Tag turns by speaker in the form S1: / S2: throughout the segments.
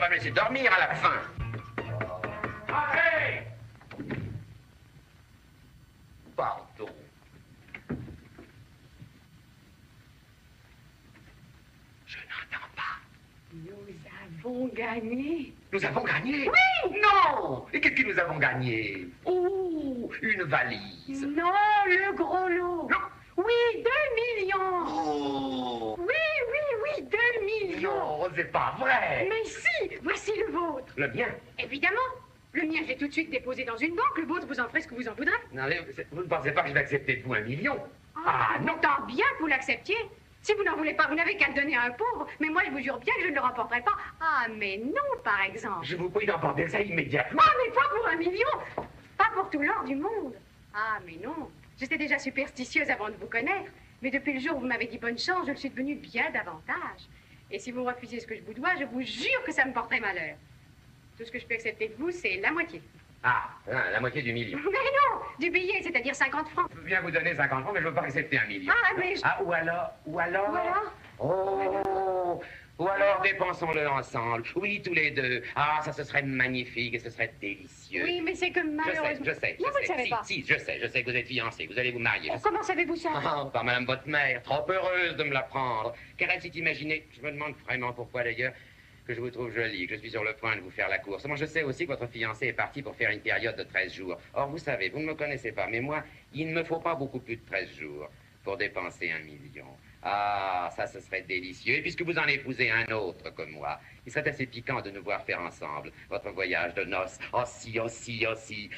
S1: va me laisser dormir à la fin. Entrez! Pardon. Je n'entends pas.
S2: Nous avons gagné.
S1: Nous avons gagné?
S2: Oui!
S1: Non! Et qu'est-ce que nous avons gagné? Oh, une valise.
S2: Non, le gros lot.
S1: Non.
S2: Oui, 2 millions.
S1: Oh!
S2: Oui, 2 millions.
S1: Non, c'est pas vrai.
S2: Mais si, voici le vôtre.
S1: Le mien?
S2: Évidemment. Le mien, je l'ai tout de suite déposé dans une banque. Le vôtre, vous en ferez ce que vous en voudrez.
S1: Non, mais vous ne pensez pas que je vais accepter de vous 1 million? Ah, non.
S2: Tant bien que vous l'acceptiez. Si vous n'en voulez pas, vous n'avez qu'à le donner à un pauvre. Mais moi, je vous jure bien que je ne le rapporterai pas. Ah, mais non, par exemple.
S1: Je vous prie d'emporter ça immédiatement.
S2: Ah, mais pas pour 1 million. Pas pour tout l'or du monde. Ah, mais non. J'étais déjà superstitieuse avant de vous connaître. Mais depuis le jour où vous m'avez dit bonne chance, je le suis devenue bien davantage. Et si vous refusez ce que je vous dois, je vous jure que ça me porterait malheur. Tout ce que je peux accepter de vous, c'est la moitié.
S1: Ah, la moitié du million.
S2: Mais non, du billet, c'est-à-dire 50 francs.
S1: Je veux bien vous donner 50 francs, mais je ne veux pas accepter 1 million.
S2: Ah, mais je...
S1: Ah, ou alors...
S2: Voilà.
S1: Oh, ou alors dépensons-le ensemble. Oui, tous les deux. Ah, ça, ce serait magnifique et ce serait délicieux.
S2: Oui, mais c'est que malheureusement...
S1: Je sais.
S2: Non, vous ne savez pas.
S1: Si, je sais que vous êtes fiancés, vous allez vous marier.
S2: Comment savez-vous ça?
S1: Ah, par madame votre mère, trop heureuse de me l'apprendre. Car elle s'est imaginée, je me demande vraiment pourquoi d'ailleurs, que je vous trouve jolie, que je suis sur le point de vous faire la course. Moi, je sais aussi que votre fiancé est parti pour faire une période de 13 jours. Or, vous savez, vous ne me connaissez pas, mais moi, il ne me faut pas beaucoup plus de 13 jours pour dépenser 1 million. Ah, ça, ce serait délicieux. Et puisque vous en épousez un autre comme moi, il serait assez piquant de nous voir faire ensemble votre voyage de noces. Oh si,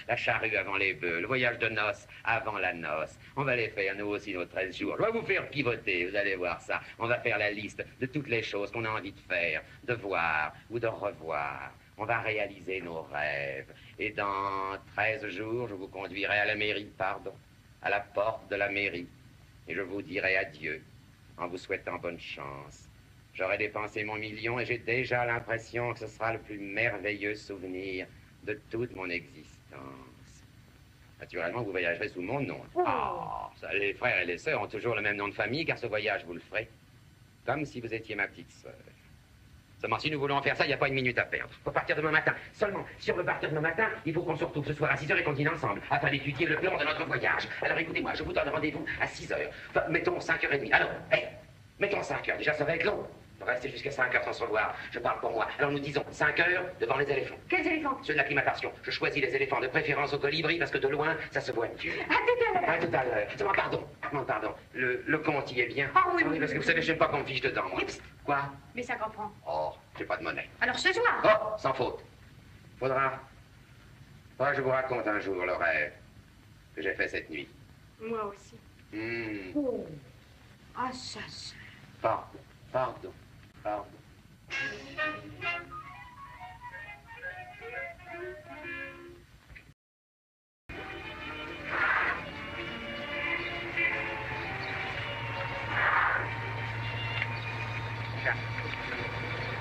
S1: la charrue avant les bœufs, le voyage de noces avant la noce. On va les faire, nous aussi, nos 13 jours. Je vais vous faire pivoter, vous allez voir ça. On va faire la liste de toutes les choses qu'on a envie de faire, de voir ou de revoir. On va réaliser nos rêves. Et dans 13 jours, je vous conduirai à la mairie, à la porte de la mairie. Et je vous dirai adieu, en vous souhaitant bonne chance. J'aurai dépensé mon million et j'ai déjà l'impression que ce sera le plus merveilleux souvenir de toute mon existence. Naturellement, vous voyagerez sous mon nom. Ah, ça, les frères et les sœurs ont toujours le même nom de famille, car ce voyage, vous le ferez comme si vous étiez ma petite sœur. Seulement, si nous voulons faire ça, il n'y a pas une minute à perdre. Faut partir demain matin. Seulement, si on veut partir demain matin, il faut qu'on se retrouve ce soir à 6 h et qu'on dîne ensemble, afin d'étudier le plan de notre voyage. Alors écoutez-moi, je vous donne rendez-vous à 6 h. Enfin, mettons 5 h 30. Alors, mettons 5 h. Déjà, ça va être long. On va rester jusqu'à 5 h sans se revoir. Je parle pour moi. Alors nous disons 5 h devant les éléphants.
S2: Quels éléphants?
S1: Ceux de l'acclimatation. Je choisis les éléphants de préférence au colibri parce que de loin, ça se voit mieux.
S2: À tout à l'heure.
S1: À tout à l'heure. Seulement, pardon. Le compte y est bien.
S2: Ah oui, oui,
S1: parce que vous savez, je n'aime pas qu'on me fiche dedans, moi. Quoi?
S2: Mais ça comprend.
S1: Oh, j'ai pas de monnaie.
S2: Alors ce soir.
S1: Oh, sans faute. Faudra que je vous raconte un jour le rêve que j'ai fait cette nuit.
S2: Moi aussi.
S1: Oh.
S2: Ah, ça.
S1: Pardon.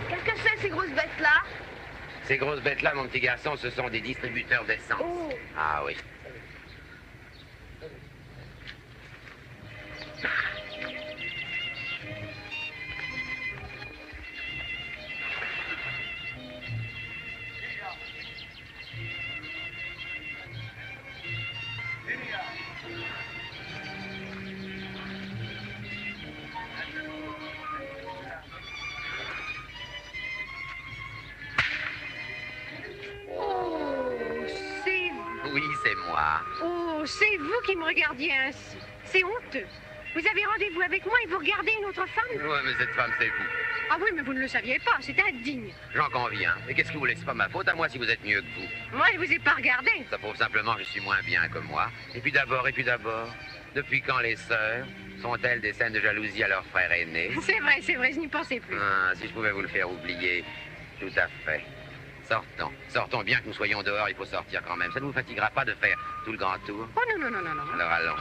S3: Qu'est-ce que c'est, ces grosses bêtes-là?
S1: Ces grosses bêtes-là, mon petit garçon, ce sont des distributeurs d'essence.
S3: Oh.
S1: Ah oui. Oui, c'est moi.
S2: Oh, c'est vous qui me regardiez ainsi. C'est honteux. Vous avez rendez-vous avec moi et vous regardez une autre femme?
S1: Oui, mais cette femme, c'est vous.
S2: Ah oui, mais vous ne le saviez pas. C'est indigne.
S1: J'en conviens. Et qu'est-ce que vous voulez? C'est pas ma faute à moi si vous êtes mieux que vous.
S2: Moi, je vous ai pas regardé.
S1: Ça prouve simplement que je suis moins bien que moi. Et puis d'abord, depuis quand les sœurs sont-elles des scènes de jalousie à leur frère aîné?
S2: C'est vrai, je n'y pensais plus.
S1: Ah, si je pouvais vous le faire oublier. Tout à fait. Sortons, bien que nous soyons dehors, il faut sortir quand même. Ça ne vous fatiguera pas de faire tout le grand tour?
S2: Oh non.
S1: Alors allons.